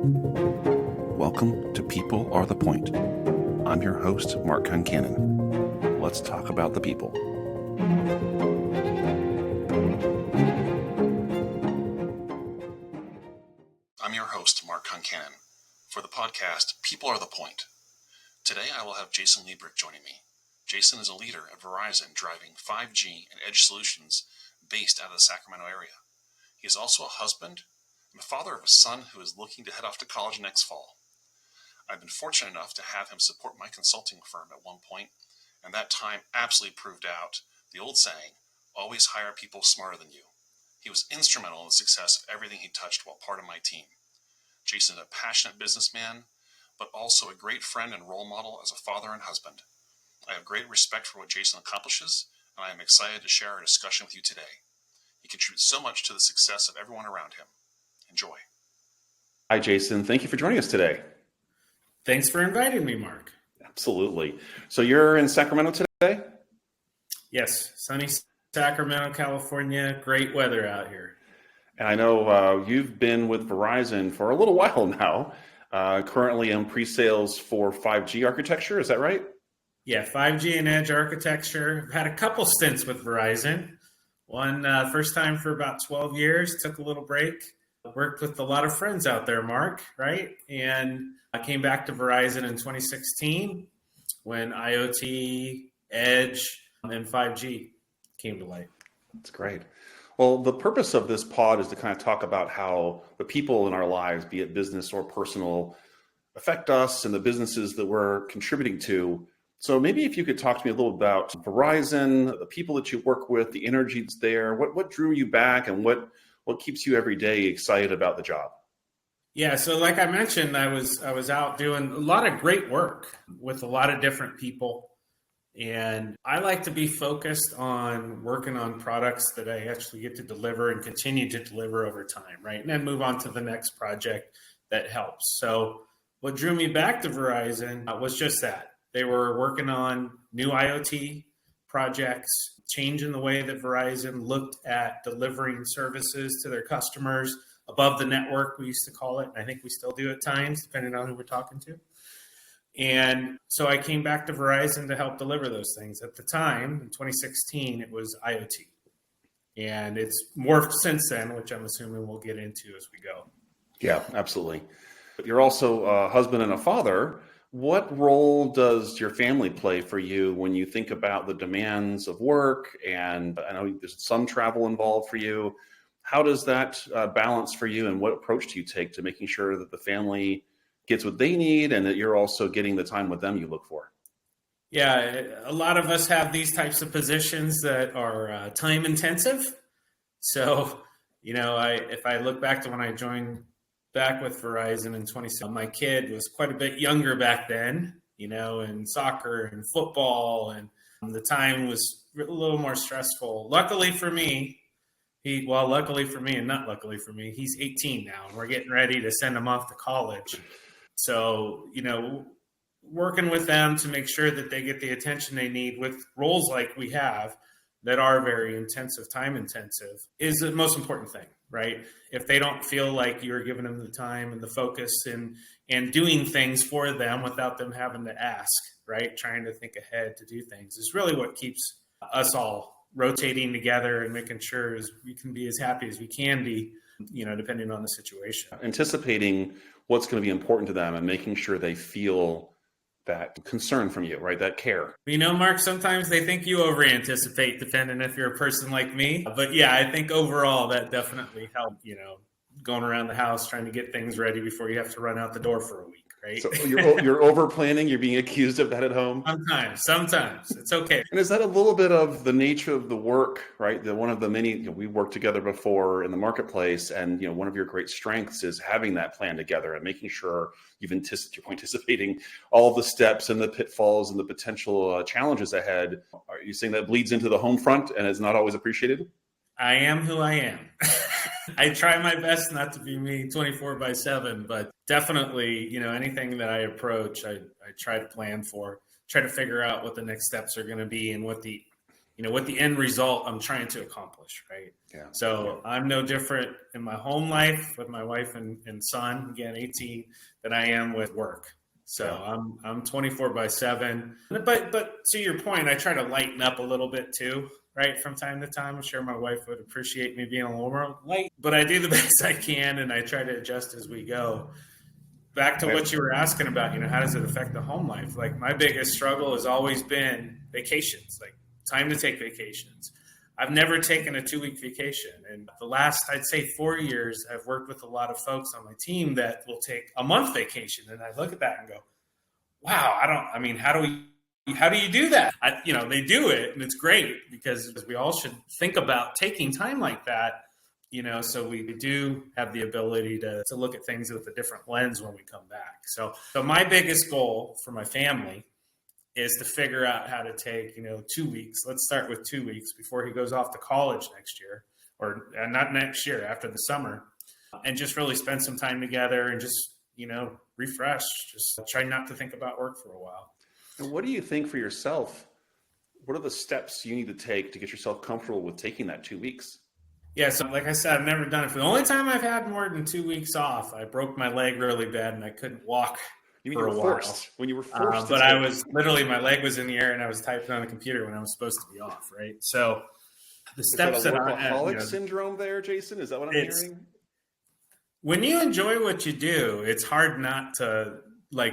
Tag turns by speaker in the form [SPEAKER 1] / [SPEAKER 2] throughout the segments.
[SPEAKER 1] Welcome to People Are the Point. I'm your host, Mark Concannon. Let's talk about the people. I'm your host, Mark Concannon, for the podcast People Are the Point. Today I will have Jason Liebrecht joining me. Jason is a leader at Verizon driving 5G and edge solutions based out of the Sacramento area. He is also a husband and the father of a son who is looking to head off to college next fall. I've been fortunate enough to have him support my consulting firm at one point, and that time absolutely proved out the old saying, always hire people smarter than you. He was instrumental in the success of everything he touched while part of my team. Jason is a passionate businessman, but also a great friend and role model as a father and husband. I have great respect for what Jason accomplishes, and I am excited to share our discussion with you today. He contributes so much to the success of everyone around him. Enjoy. Hi, Jason. Thank you for joining us today.
[SPEAKER 2] Thanks for inviting me, Mark.
[SPEAKER 1] Absolutely. So you're in Sacramento today?
[SPEAKER 2] Yes, sunny Sacramento, California. Great weather out here.
[SPEAKER 1] And I know you've been with Verizon for a little while now, currently in pre-sales for 5G architecture. Is that right?
[SPEAKER 2] Yeah, 5G and edge architecture. I've had a couple stints with Verizon. One first time for about 12 years, took a little break. Worked with a lot of friends out there, Mark, right? And I came back to Verizon in 2016 when IoT, edge, and 5G came to light.
[SPEAKER 1] That's great. Well, the purpose of this pod is to kind of talk about how the people in our lives, be it business or personal, affect us and the businesses that we're contributing to. So maybe if you could talk to me a little about Verizon, the people that you work with, the energy that's there, what drew you back and what keeps you every day excited about the job?
[SPEAKER 2] Yeah, so like I mentioned, I was out doing a lot of great work with a lot of different people. And I like to be focused on working on products that I actually get to deliver and continue to deliver over time, right? And then move on to the next project that helps. So what drew me back to Verizon was just that. They were working on new IoT projects, changing the way that Verizon looked at delivering services to their customers above the network, we used to call it. I think we still do at times, depending on who we're talking to. And so I came back to Verizon to help deliver those things. At the time, in 2016, it was IoT. And it's morphed since then, which I'm assuming we'll get into as we go.
[SPEAKER 1] Yeah, absolutely. But you're also a husband and a father. What role does your family play for you when you think about the demands of work? And I know there's some travel involved for you. How does that balance for you, and what approach do you take to making sure that the family gets what they need and that you're also getting the time with them you look for?
[SPEAKER 2] Yeah, a lot of us have these types of positions that are time intensive. So, if I look back to when I joined back with Verizon in 2016, my kid was quite a bit younger back then, in soccer and football, and the time was a little more stressful. Luckily for me and not luckily for me, he's 18 now, and we're getting ready to send him off to college. So, working with them to make sure that they get the attention they need with roles like we have that are very intensive, time intensive, is the most important thing, right? If they don't feel like you're giving them the time and the focus and doing things for them without them having to ask, right? Trying to think ahead to do things is really what keeps us all rotating together and making sure we can be as happy as we can be, depending on the situation.
[SPEAKER 1] Anticipating what's going to be important to them and making sure they feel that concern from you, right? That care.
[SPEAKER 2] Mark, sometimes they think you over anticipate, depending if you're a person like me. But yeah, I think overall that definitely helped, going around the house, trying to get things ready before you have to run out the door for a week, right?
[SPEAKER 1] So you're over planning, you're being accused of that at home?
[SPEAKER 2] Sometimes. It's okay.
[SPEAKER 1] And is that a little bit of the nature of the work, right? One of the many, we worked together before in the marketplace, and one of your great strengths is having that plan together and making sure you're anticipating all the steps and the pitfalls and the potential challenges ahead. Are you saying that bleeds into the home front and is not always appreciated?
[SPEAKER 2] I am who I am. I try my best not to be me 24/7, but definitely, anything that I approach, I try to plan for, try to figure out what the next steps are going to be and what the what the end result I'm trying to accomplish, right?
[SPEAKER 3] Yeah.
[SPEAKER 2] So I'm no different in my home life with my wife and son, again, 18, than I am with work. So I'm 24/7. But to your point, I try to lighten up a little bit too, right? From time to time. I'm sure my wife would appreciate me being a little more light, but I do the best I can, and I try to adjust as we go. Back to what you were asking about, how does it affect the home life? Like, my biggest struggle has always been vacations, like time to take vacations. I've never taken a 2-week vacation. And the last, I'd say 4 years, I've worked with a lot of folks on my team that will take a month vacation. And I look at that and go, wow, how do you do that? They do it, and it's great because we all should think about taking time like that. So we do have the ability to look at things with a different lens when we come back. So my biggest goal for my family is to figure out how to take, 2 weeks. Let's start with 2 weeks before he goes off to college next year, or not next year, after the summer, and just really spend some time together and just, refresh, just try not to think about work for a while.
[SPEAKER 3] And what do you think for yourself? What are the steps you need to take to get yourself comfortable with taking that 2 weeks?
[SPEAKER 2] Yeah, so like I said, I've never done it. For the only time I've had more than 2 weeks off, I broke my leg really bad and I couldn't walk for a while.
[SPEAKER 3] When you were forced
[SPEAKER 2] but I was literally, my leg was in the air and I was typing on the computer when I was supposed to be off, right? So the steps that
[SPEAKER 3] workaholic syndrome there, Jason? Is that what I'm hearing?
[SPEAKER 2] When you enjoy what you do, it's hard not to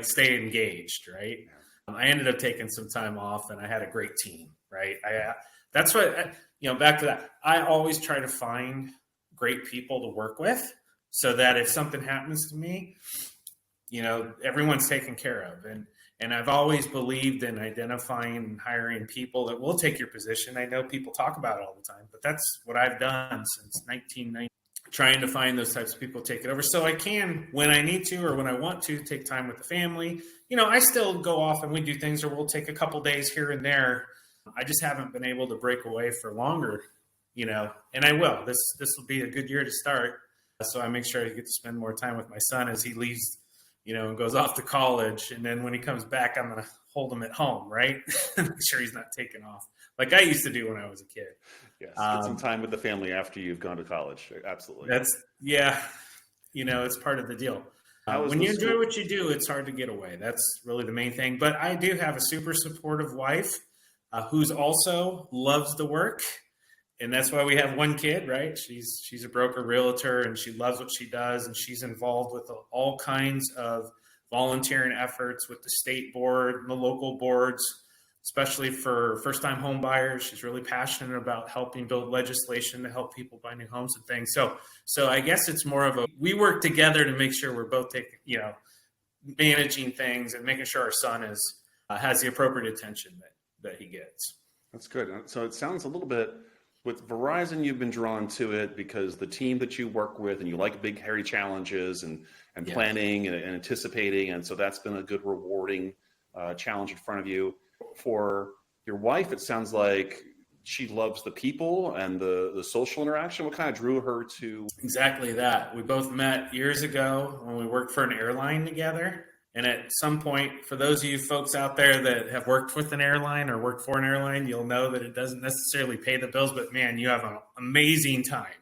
[SPEAKER 2] stay engaged, right? I ended up taking some time off and I had a great team, right? That's what, back to that. I always try to find great people to work with so that if something happens to me, everyone's taken care of. And I've always believed in identifying and hiring people that will take your position. I know people talk about it all the time, but that's what I've done since 1990, trying to find those types of people to take it over. So I can, when I need to or when I want to, take time with the family. I still go off and we do things, or we'll take a couple days here and there. I just haven't been able to break away for longer, and I will. This will be a good year to start. So I make sure I get to spend more time with my son as he leaves, and goes off to college. And then when he comes back, I'm going to hold him at home, right? Make sure he's not taking off like I used to do when I was a kid.
[SPEAKER 3] Yes, get some time with the family after you've gone to college. Absolutely.
[SPEAKER 2] It's part of the deal. When you enjoy what you do, it's hard to get away. That's really the main thing. But I do have a super supportive wife who's also loves the work. And that's why we have one kid, right? She's a broker realtor and she loves what she does. And she's involved with all kinds of volunteering efforts with the state board and the local boards, especially for first-time home buyers. She's really passionate about helping build legislation to help people buy new homes and things. So I guess it's more of we work together to make sure we're both taking, managing things and making sure our son has the appropriate attention that he gets.
[SPEAKER 3] That's good. So it sounds a little bit, with Verizon, you've been drawn to it because the team that you work with and you like big, hairy challenges and planning and anticipating. And so that's been a good, rewarding challenge in front of you. For your wife, it sounds like she loves the people and the social interaction. What kind of drew her to? Exactly
[SPEAKER 2] that. We both met years ago when we worked for an airline together. And at some point, for those of you folks out there that have worked with an airline or worked for an airline, you'll know that it doesn't necessarily pay the bills, but man, you have an amazing time.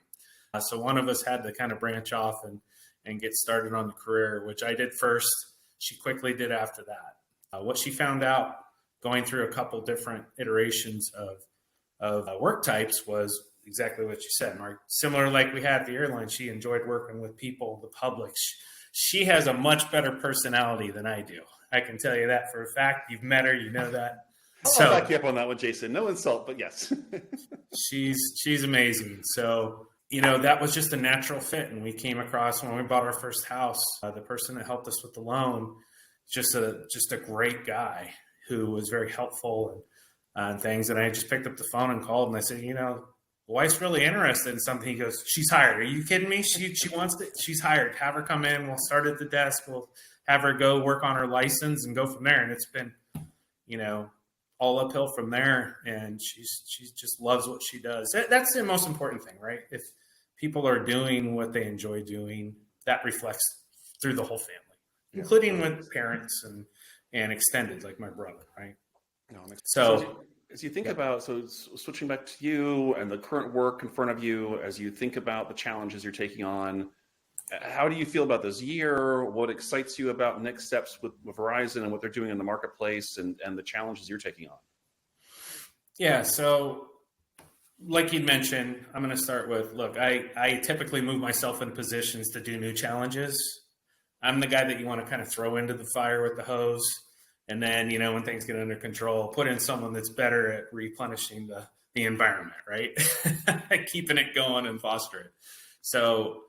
[SPEAKER 2] So one of us had to kind of branch off and get started on the career, which I did first. She quickly did after that. What she found out going through a couple different iterations of work types was exactly what you said, Mark. Similar like we had at the airline, she enjoyed working with people, the public. She has a much better personality than I do. I can tell you that for a fact. You've met her, you know that.
[SPEAKER 3] I'll back you up on that one, Jason. No insult, but yes.
[SPEAKER 2] she's amazing. So, that was just a natural fit. And we came across when we bought our first house, the person that helped us with the loan, just a great guy who was very helpful and things. And I just picked up the phone and called and I said, the wife's really interested in something. He goes, she's hired. Are you kidding me? She wants to, she's hired. Have her come in. We'll start at the desk. We'll have her go work on her license and go from there. And it's been, all uphill from there. And she just loves what she does. That's the most important thing, right? If people are doing what they enjoy doing, that reflects through the whole family, including with parents and extended, like my brother, right?
[SPEAKER 3] No,
[SPEAKER 2] so
[SPEAKER 3] As you think about, so switching back to you and the current work in front of you, as you think about the challenges you're taking on, how do you feel about this year? What excites you about next steps with Verizon and what they're doing in the marketplace and the challenges you're taking on?
[SPEAKER 2] Yeah, so like you mentioned, I'm going to start with, look, I typically move myself in positions to do new challenges. I'm the guy that you want to kind of throw into the fire with the hose. And then, when things get under control, put in someone that's better at replenishing the environment, right? Keeping it going and foster it. So,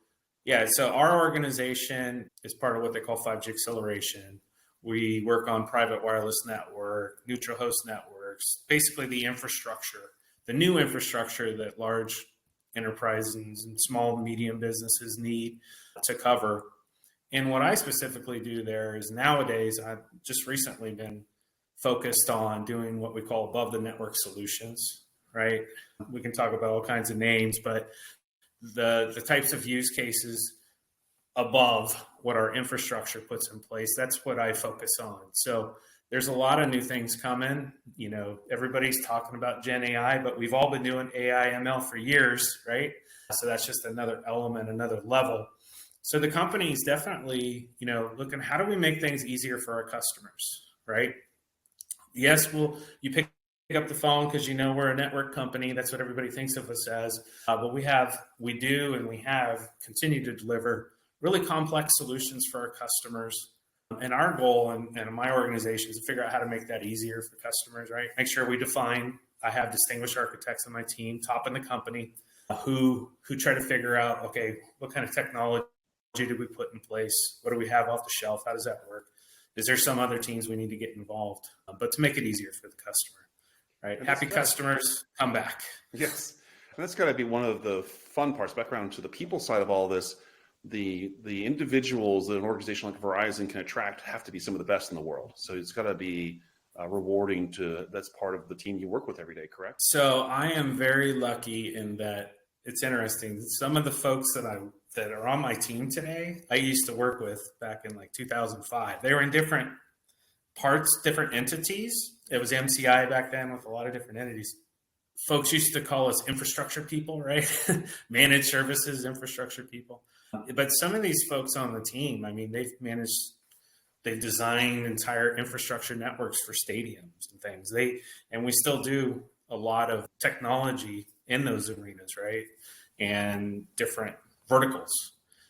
[SPEAKER 2] so our organization is part of what they call 5G acceleration. We work on private wireless network, neutral host networks, basically the infrastructure, the new infrastructure that large enterprises and small and medium businesses need to cover. And what I specifically do there is nowadays, I've just recently been focused on doing what we call above the network solutions, right? We can talk about all kinds of names, but the types of use cases above what our infrastructure puts in place, that's what I focus on. So there's a lot of new things coming. Everybody's talking about Gen AI, but we've all been doing AI ML for years, right? So that's just another element, another level. So the company is definitely, looking, how do we make things easier for our customers, right? Yes, you pick up the phone because we're a network company. That's what everybody thinks of us as. But we have continued to deliver really complex solutions for our customers. And our goal and my organization is to figure out how to make that easier for customers, right? Make sure we define. I have distinguished architects on my team, top in the company, who try to figure out, okay, what kind of technology did we put in place? What do we have off the shelf? How does that work? Is there some other teams we need to get involved? But to make it easier for the customer, right? Happy customers, come back.
[SPEAKER 3] Yes. And that's got to be one of the fun parts, background to the people side of all this. The individuals that an organization like Verizon can attract have to be some of the best in the world. So it's got to be rewarding that's part of the team you work with every day, correct?
[SPEAKER 2] So I am very lucky in that it's interesting. Some of the folks that are on my team today, I used to work with back in like 2005. They were in different parts, different entities. It was MCI back then with a lot of different entities. Folks used to call us infrastructure people, right? Managed services infrastructure people. But some of these folks on the team, they've designed entire infrastructure networks for stadiums and things. And we still do a lot of technology in those arenas, right? And different verticals.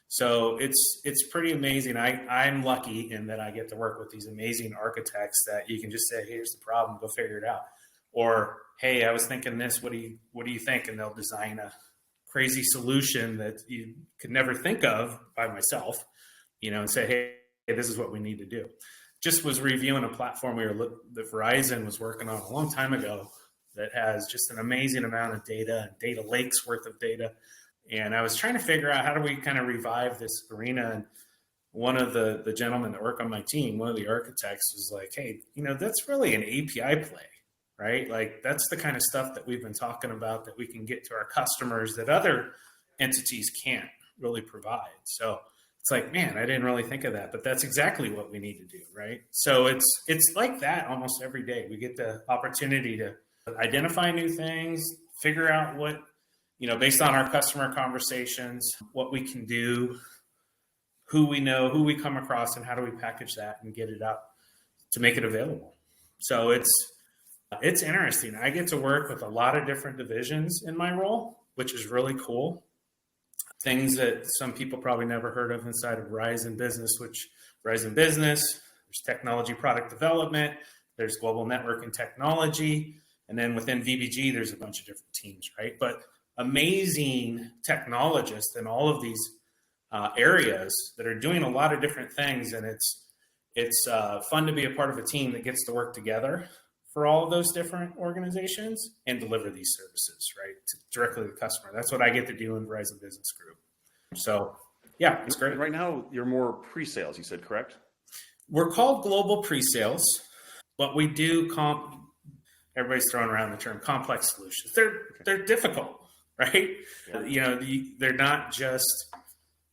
[SPEAKER 2] So it's pretty amazing. I'm lucky in that I get to work with these amazing architects that you can just say, here's the problem, go figure it out. Or, hey, I was thinking this, what do you think? And they'll design a crazy solution that you could never think of by myself, and say, hey, this is what we need to do. Just was reviewing a platform that Verizon was working on a long time ago that has just an amazing amount of data and data lakes worth of data. And I was trying to figure out how do we kind of revive this arena. And one of the gentlemen that work on my team, one of the architects, was like, hey, that's really an API play, right? Like that's the kind of stuff that we've been talking about that we can get to our customers that other entities can't really provide. So it's like, man, I didn't really think of that, but that's exactly what we need to do, right? So it's like that almost every day. We get the opportunity to identify new things, figure out what, based on our customer conversations, what we can do, who we know, who we come across, and how do we package that and get it up to make it available. So it's interesting. I get to work with a lot of different divisions in my role, which is really cool. Things that some people probably never heard of inside of Verizon Business, there's technology product development, there's global network and technology, and then within VBG, there's a bunch of different teams, right? But amazing technologists in all of these areas that are doing a lot of different things, and it's fun to be a part of a team that gets to work together for all of those different organizations and deliver these services, right, directly to the customer. That's what I get to do in Verizon Business Group. So, yeah, it's great.
[SPEAKER 3] Right now, you're more pre-sales, you said, correct?
[SPEAKER 2] We're called global pre-sales, but we do everybody's throwing around the term complex solutions. They're difficult, right? Yeah. They're not just,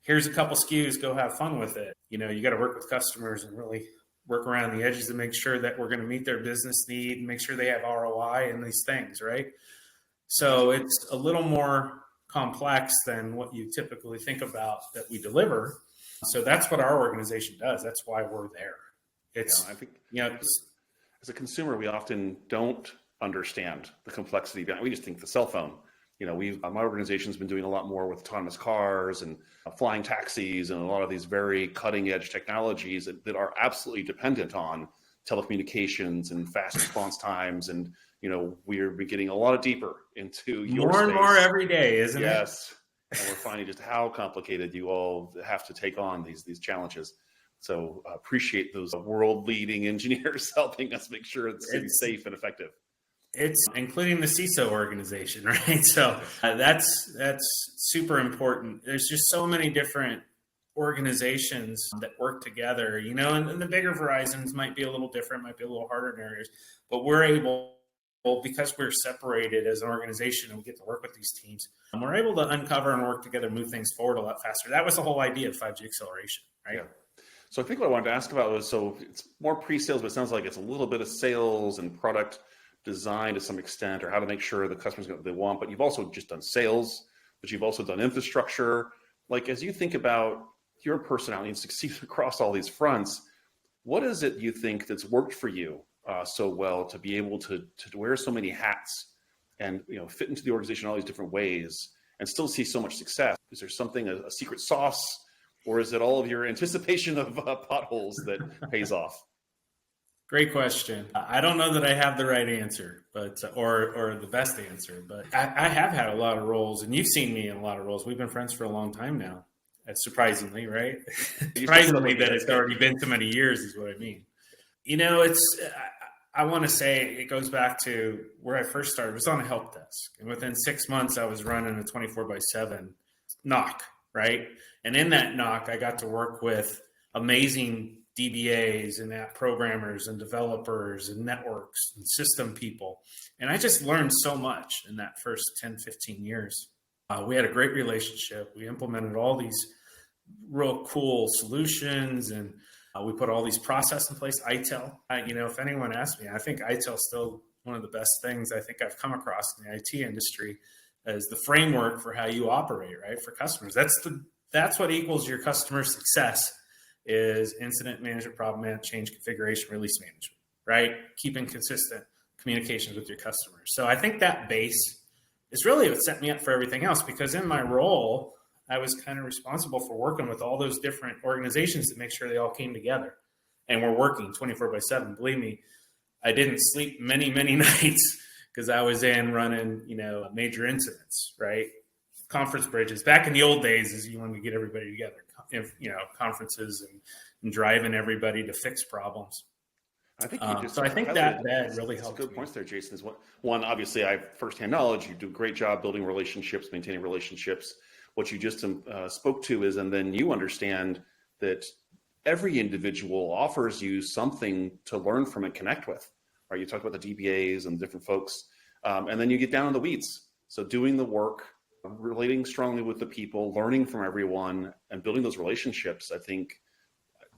[SPEAKER 2] here's a couple SKUs, go have fun with it. You got to work with customers and really work around the edges to make sure that we're going to meet their business need and make sure they have ROI and these things, right? So it's a little more complex than what you typically think about that we deliver. So that's what our organization does. That's why we're there. It's,
[SPEAKER 3] I think,
[SPEAKER 2] it's,
[SPEAKER 3] as a consumer, we often don't understand the complexity behind it. We just think the cell phone. My organization's been doing a lot more with autonomous cars and flying taxis and a lot of these very cutting edge technologies that are absolutely dependent on telecommunications and fast response times. And, we're getting a lot deeper into your
[SPEAKER 2] more
[SPEAKER 3] space.
[SPEAKER 2] and more every day, isn't it?
[SPEAKER 3] Yes. And we're finding just how complicated you all have to take on these challenges. So appreciate those world leading engineers helping us make sure it's safe and effective.
[SPEAKER 2] It's including the CISO organization, right? So that's super important. There's just so many different organizations that work together, and the bigger Verizons might be a little different, might be a little harder in areas, but we're able, because we're separated as an organization and we get to work with these teams, and we're able to uncover and work together, move things forward a lot faster. That was the whole idea of 5G acceleration, right?
[SPEAKER 3] Yeah. So I think what I wanted to ask about was, so it's more pre-sales, but it sounds like it's a little bit of sales and product design to some extent, or how to make sure the customers get what they want. But you've also just done sales, but you've also done infrastructure. Like, as you think about your personality and succeed across all these fronts, what is it you think that's worked for you so well to be able to wear so many hats and fit into the organization in all these different ways and still see so much success? Is there something, a secret sauce, or is it all of your anticipation of potholes that pays off?
[SPEAKER 2] Great question. I don't know that I have the right answer, but or the best answer, but I have had a lot of roles, and you've seen me in a lot of roles. We've been friends for a long time now. Surprisingly, right? Surprisingly that it's already been so many years is what I mean. I want to say it goes back to where I first started. It was on a help desk, and within 6 months, I was running a 24/7 NOC, right? And in that NOC, I got to work with amazing DBAs and app programmers and developers and networks and system people. And I just learned so much in that first 10, 15 years. We had a great relationship. We implemented all these real cool solutions, and we put all these processes in place. ITEL, if anyone asks me, I think ITEL is still one of the best things I think I've come across in the IT industry as the framework for how you operate, right? For customers. That's what equals your customer success, is incident management, problem management, change configuration, release management, right? Keeping consistent communications with your customers. So I think that base is really what set me up for everything else, because in my role, I was kind of responsible for working with all those different organizations to make sure they all came together and we're working 24/7. Believe me, I didn't sleep many, many nights because I was in running, major incidents, right? Conference bridges. Back in the old days, is you wanted to get everybody together, conferences and driving everybody to fix problems.
[SPEAKER 3] I think
[SPEAKER 2] I think that really helped.
[SPEAKER 3] Good points there, Jason. Is one, obviously, I have firsthand knowledge. You do a great job building relationships, maintaining relationships. What you just spoke to is, and then you understand that every individual offers you something to learn from and connect with. Right? You talked about the DBAs and different folks, and then you get down in the weeds. So doing the work, relating strongly with the people, learning from everyone, and building those relationships. I think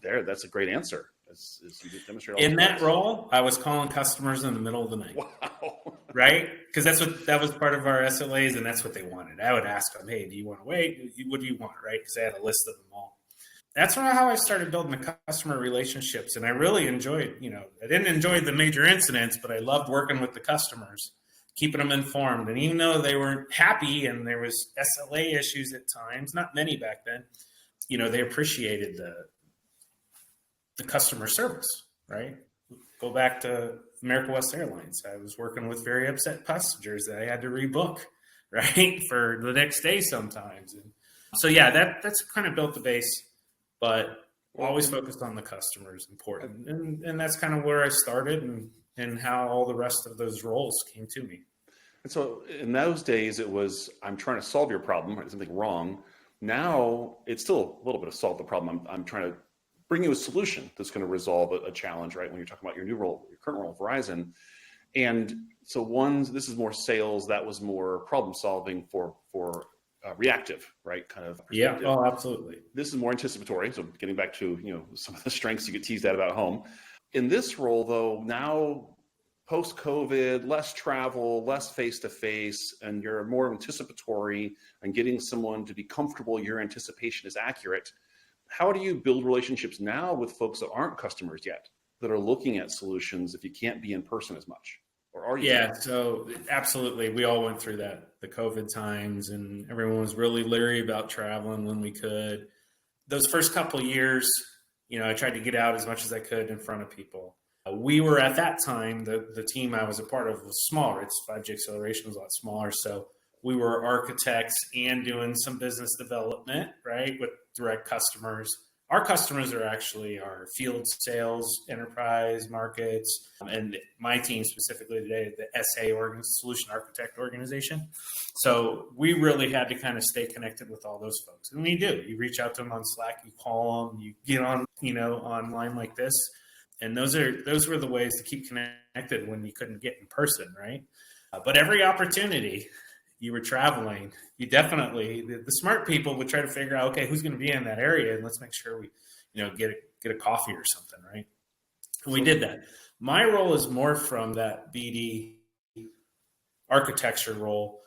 [SPEAKER 3] that's a great answer. As you just demonstrated.
[SPEAKER 2] In that role, I was calling customers in the middle of the night.
[SPEAKER 3] Wow.
[SPEAKER 2] Right? Because that was part of our SLAs, and that's what they wanted. I would ask them, hey, do you want to wait? What do you want? Right? Because I had a list of them all. That's how I started building the customer relationships. And I really enjoyed, I didn't enjoy the major incidents, but I loved working with the customers, keeping them informed. And even though they weren't happy and there was SLA issues at times, not many back then, they appreciated the customer service, right? Go back to America West Airlines. I was working with very upset passengers that I had to rebook, right, for the next day sometimes. And so, that's kind of built the base, but always focused on the customer is important. And that's kind of where I started and how all the rest of those roles came to me.
[SPEAKER 3] And so in those days, it was, I'm trying to solve your problem, there's something wrong. Now it's still a little bit of solve the problem. I'm trying to bring you a solution that's going to resolve a challenge, right? When you're talking about your new role, your current role at Verizon. And so this is more sales, that was more problem solving for reactive, right? Kind of
[SPEAKER 2] Yeah.
[SPEAKER 3] perspective.
[SPEAKER 2] Oh, absolutely.
[SPEAKER 3] This is more anticipatory. So getting back to, some of the strengths you get teased at about home. In this role, though, now post-COVID, less travel, less face-to-face, and you're more anticipatory and getting someone to be comfortable your anticipation is accurate. How do you build relationships now with folks that aren't customers yet, that are looking at solutions if you can't be in person as much? Or are you?
[SPEAKER 2] Yeah, so absolutely. We all went through that, the COVID times, and everyone was really leery about traveling when we could. Those first couple of years, I tried to get out as much as I could in front of people. We were at that time, the team I was a part of was smaller. It's 5G Acceleration was a lot smaller. So we were architects and doing some business development, right, with direct customers. Our customers are actually our field sales, enterprise markets, and my team specifically today, the SA Solution Architect Organization. So we really had to kind of stay connected with all those folks. And we do. You reach out to them on Slack, you call them, you get on, online like this. And those were the ways to keep connected when you couldn't get in person, right? But every opportunity you were traveling, you definitely, the smart people would try to figure out, okay, who's going to be in that area, and let's make sure we, get a coffee or something, right? And we did that. My role is more from that BD architecture role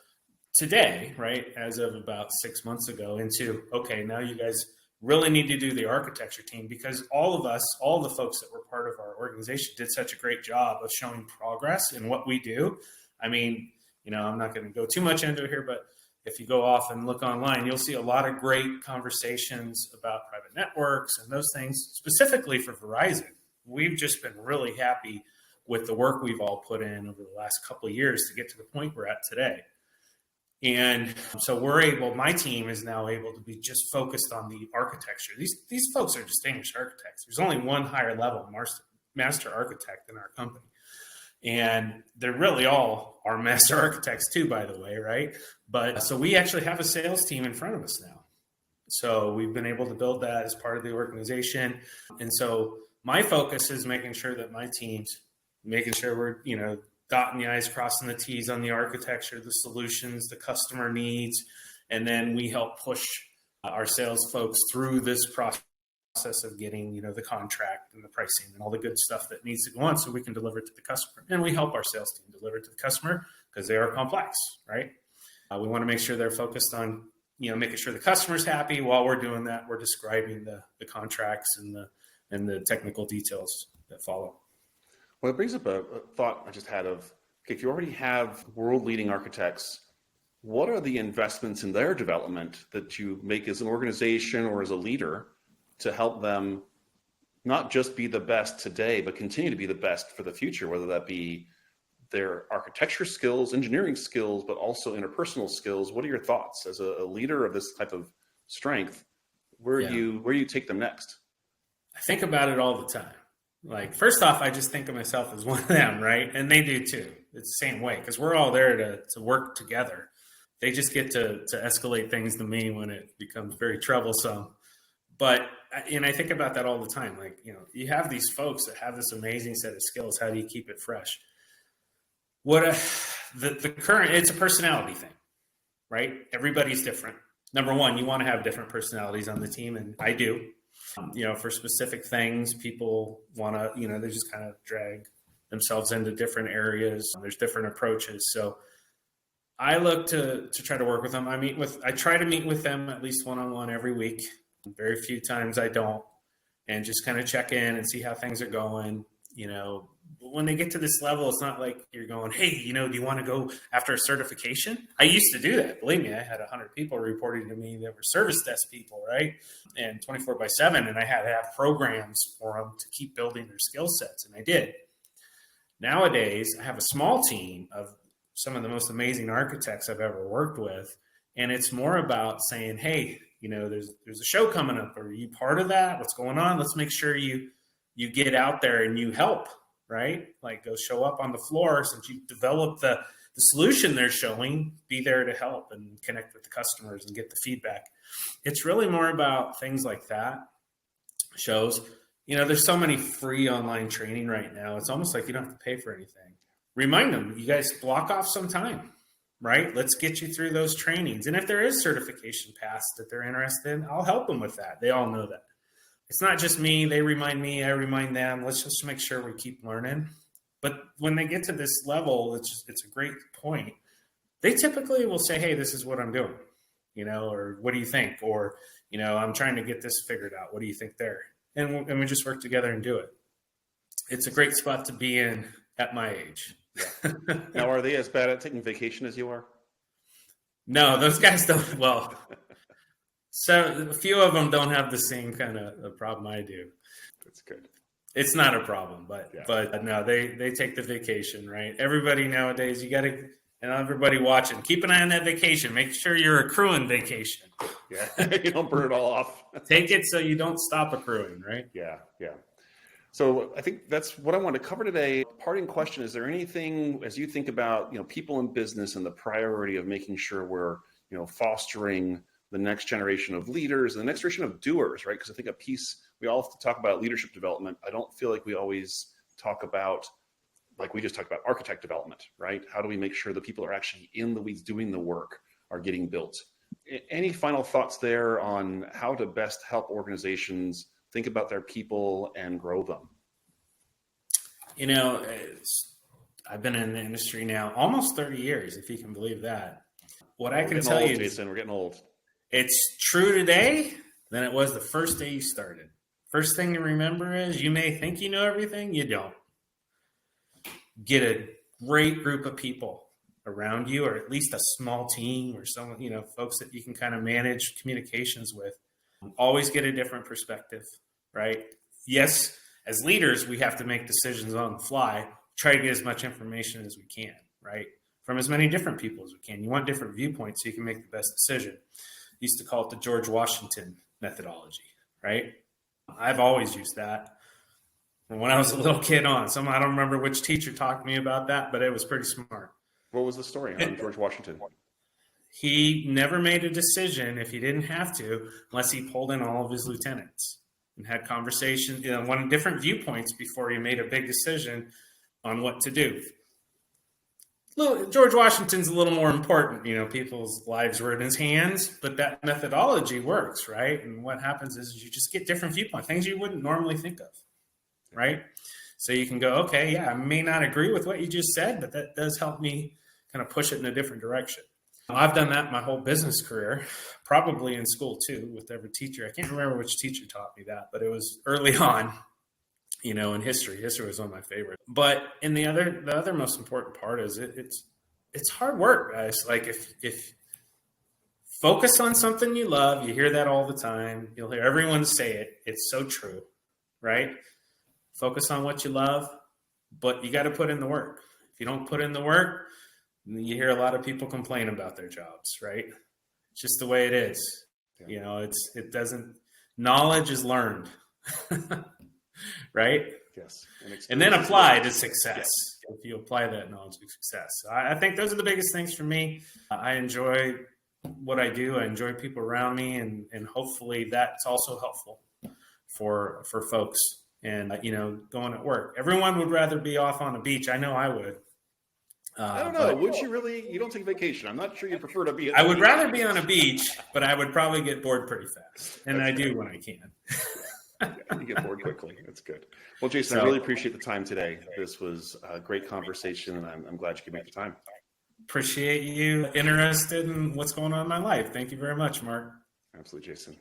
[SPEAKER 2] today, right? As of about 6 months ago, into, okay, now you guys really need to do the architecture team, because all of us, all the folks that were part of our organization did such a great job of showing progress in what we do. I mean, I'm not going to go too much into it here, but if you go off and look online, you'll see a lot of great conversations about private networks and those things, specifically for Verizon. We've just been really happy with the work we've all put in over the last couple of years to get to the point we're at today. And so my team is now able to be just focused on the architecture. These folks are distinguished architects. There's only one higher level master architect in our company. And they're really all our master architects too, by the way, right? But so we actually have a sales team in front of us now. So we've been able to build that as part of the organization. And so my focus is making sure that my team's making sure we're, dotting the I's, crossing the T's on the architecture, the solutions, the customer needs. And then we help push our sales folks through this process of getting, the contract and the pricing and all the good stuff that needs to go on so we can deliver it to the customer. And we help our sales team deliver it to the customer because they are complex, right? We want to make sure they're focused on, making sure the customer's happy. While we're doing that, we're describing the contracts and the technical details that follow.
[SPEAKER 3] Well, it brings up a thought I just had of, okay, if you already have world-leading architects, what are the investments in their development that you make as an organization or as a leader to help them not just be the best today, but continue to be the best for the future, whether that be their architecture skills, engineering skills, but also interpersonal skills? What are your thoughts as a leader of this type of strength? Where do you take them next?
[SPEAKER 2] I think about it all the time. Like, first off, I just think of myself as one of them, right? And they do too. It's the same way, because we're all there to work together. They just get to escalate things to me when it becomes very troublesome. But, and I think about that all the time. Like, you have these folks that have this amazing set of skills. How do you keep it fresh? The current, it's a personality thing, right? Everybody's different. Number one, you want to have different personalities on the team, and I do. For specific things, people want to, they just kind of drag themselves into different areas. There's different approaches. So I look to try to work with them. I try to meet with them at least one-on-one every week. Very few times I don't, and just kind of check in and see how things are going. But when they get to this level, it's not like you're going, hey, do you want to go after a certification? I used to do that. Believe me, I had 100 people reporting to me that were service desk people, right? And 24/7, and I had to have programs for them to keep building their skill sets, and I did. Nowadays, I have a small team of some of the most amazing architects I've ever worked with, and it's more about saying, hey, there's a show coming up. Are you part of that? What's going on? Let's make sure you get out there and you help, right? Like, go show up on the floor since you develop the solution they're showing, be there to help and connect with the customers and get the feedback. It's really more about things like that. Shows, there's so many free online training right now. It's almost like you don't have to pay for anything. Remind them, you guys block off some time, right? Let's get you through those trainings. And if there is certification passed that they're interested in, I'll help them with that. They all know that. It's not just me. They remind me, I remind them. Let's just make sure we keep learning. But when they get to this level, it's a great point. They typically will say, hey, this is what I'm doing, or what do you think? Or, I'm trying to get this figured out. What do you think there? And we just work together and do it. It's a great spot to be in at my age.
[SPEAKER 3] Yeah. Now, are they as bad at taking vacation as you are?
[SPEAKER 2] No, those guys don't. Well, so a few of them don't have the same kind of problem I do.
[SPEAKER 3] That's good.
[SPEAKER 2] It's not a problem, but no, they take the vacation, right? Everybody nowadays, you got to, and everybody watching, keep an eye on that vacation. Make sure you're accruing vacation.
[SPEAKER 3] Yeah, you don't burn it all off.
[SPEAKER 2] Take it so you don't stop accruing, right?
[SPEAKER 3] Yeah. So I think that's what I want to cover today. Parting question, is there anything, as you think about, people in business and the priority of making sure we're, fostering the next generation of leaders and the next generation of doers, right? Because I think a piece, we all have to talk about leadership development. I don't feel like we always talk about, like we just talked about, architect development, right? How do we make sure the people are actually in the weeds doing the work are getting built? Any final thoughts there on how to best help organizations think about their people and grow them?
[SPEAKER 2] I've been in the industry now almost 30 years, if you can believe that. What I can
[SPEAKER 3] tell you, Jason, we're getting old.
[SPEAKER 2] It's true today than it was the first day you started. First thing to remember is you may think you know everything, you don't. Get a great group of people around you, or at least a small team or someone, folks that you can kind of manage communications with. Always get a different perspective, right? Yes, as leaders, we have to make decisions on the fly, try to get as much information as we can, right? From as many different people as we can. You want different viewpoints so you can make the best decision. Used to call it the George Washington methodology, right? I've always used that. And when I was a little kid I don't remember which teacher talked to me about that, but it was pretty smart.
[SPEAKER 3] What was the story on George Washington?
[SPEAKER 2] He never made a decision if he didn't have to, unless he pulled in all of his lieutenants and had conversations, wanted different viewpoints before he made a big decision on what to do. George Washington's a little more important, people's lives were in his hands, but that methodology works, right? And what happens is you just get different viewpoints, things you wouldn't normally think of, right? So you can go, okay, yeah, I may not agree with what you just said, but that does help me kind of push it in a different direction. I've done that my whole business career, probably in school too, with every teacher. I can't remember which teacher taught me that, but it was early on, in history. History was one of my favorites. But in the other most important part is it's hard work, guys. Like if focus on something you love, you hear that all the time. You'll hear everyone say it. It's so true, right? Focus on what you love, but you got to put in the work. If you don't put in the work, you hear a lot of people complain about their jobs, right? It's just the way it is. Yeah. Knowledge is learned, right?
[SPEAKER 3] Yes.
[SPEAKER 2] And then apply to success. Yes. If you apply that knowledge to success. I think those are the biggest things for me. I enjoy what I do. I enjoy people around me, and hopefully that's also helpful for folks. And, going at work. Everyone would rather be off on a beach. I know I would.
[SPEAKER 3] I don't know. Would you really? You don't take vacation. I'm not sure you prefer to be.
[SPEAKER 2] I would rather be on a beach, but I would probably get bored pretty fast. And I do when I can.
[SPEAKER 3] You get bored quickly. That's good. Well, Jason, I really appreciate the time today. This was a great conversation, and I'm glad you could make the time.
[SPEAKER 2] Appreciate you interested in what's going on in my life. Thank you very much, Mark.
[SPEAKER 3] Absolutely, Jason.